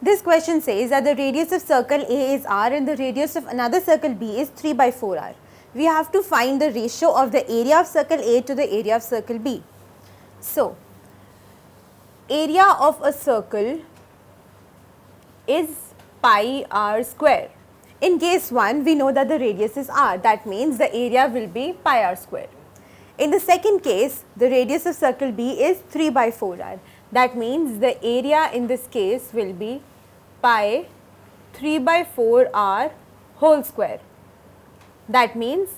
This question says that the radius of circle A is r and the radius of another circle B is 3 by 4r. We have to find the ratio of the area of circle A to the area of circle B. So, area of a circle is pi r square. In case 1, we know that the radius is r, that means the area will be pi r square. In the second case, the radius of circle B is 3 by 4r, that means the area in this case will be pi 3 by 4r whole square, that means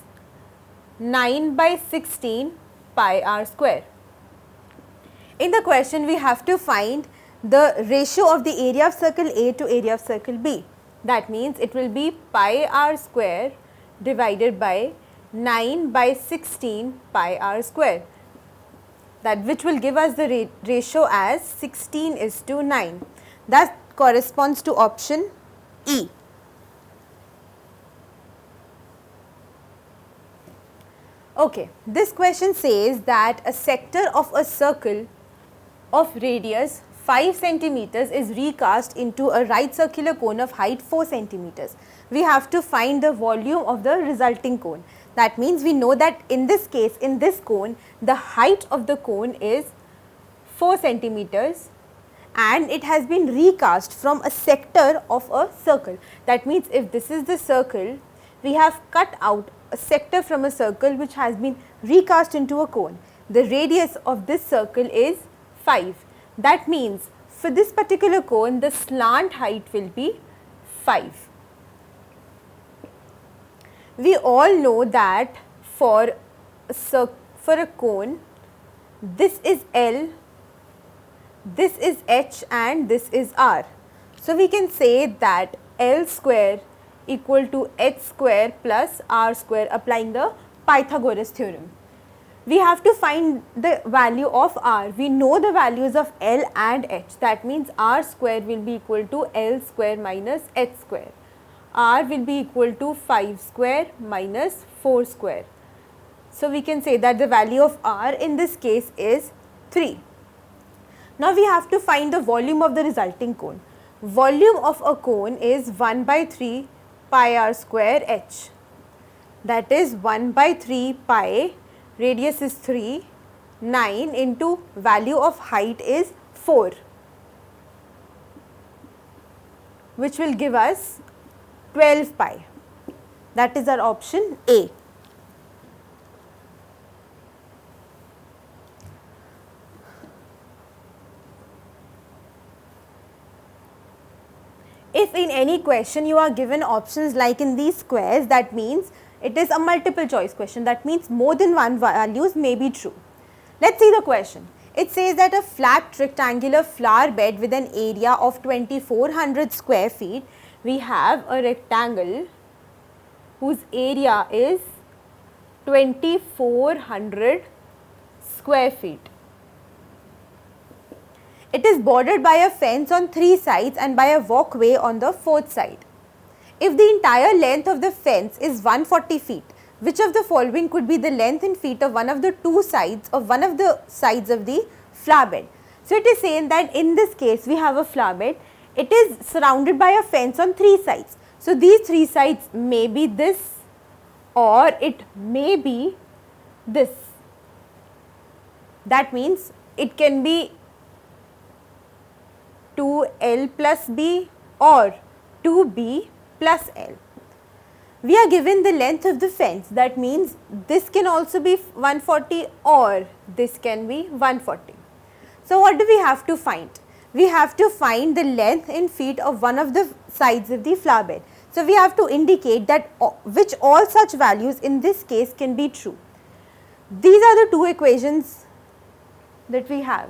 9 by 16 pi r square. In the question, we have to find the ratio of the area of circle A to area of circle B. That means it will be pi r square divided by 9 by 16 pi r square, that which will give us the ratio as 16:9. That corresponds to option E. Okay, this question says that a sector of a circle of radius 5 centimeters is recast into a right circular cone of height 4 centimeters. We have to find the volume of the resulting cone. That means we know that in this case, in this cone, the height of the cone is 4 centimeters and it has been recast from a sector of a circle. That means if this is the circle, we have cut out a sector from a circle which has been recast into a cone. The radius of this circle is 5. That means for this particular cone, the slant height will be 5. We all know that for a cone, this is L, this is H and this is R. So, we can say that L square equal to H square plus R square, applying the Pythagoras theorem. We have to find the value of R. We know the values of L and H. That means R square will be equal to L square minus H square. R will be equal to 5 square minus 4 square. So, we can say that the value of R in this case is 3. Now, we have to find the volume of the resulting cone. Volume of a cone is 1 by 3 pi r square H. That is 1 by 3 pi, radius is 3, 9 into value of height is 4, which will give us 12 pi. That is our option A. If in any question you are given options like in these squares, that means it is a multiple choice question. That means more than one values may be true. Let's see the question. It says that a flat rectangular flower bed with an area of 2400 square feet, we have a rectangle whose area is 2400 square feet. It is bordered by a fence on 3 sides and by a walkway on the 4th side. If the entire length of the fence is 140 feet, which of the following could be the length in feet of one of the two sides of one of the sides of the flower bed? So, it is saying that in this case we have a flower bed, it is surrounded by a fence on 3 sides. So, these 3 sides may be this or it may be this. That means it can be 2L plus B or 2B plus L. We are given the length of the fence, that means this can also be 140 or this can be 140. So, what do we have to find? We have to find the length in feet of one of the sides of the flower bed. So, we have to indicate that which all such values in this case can be true. These are the two equations that we have.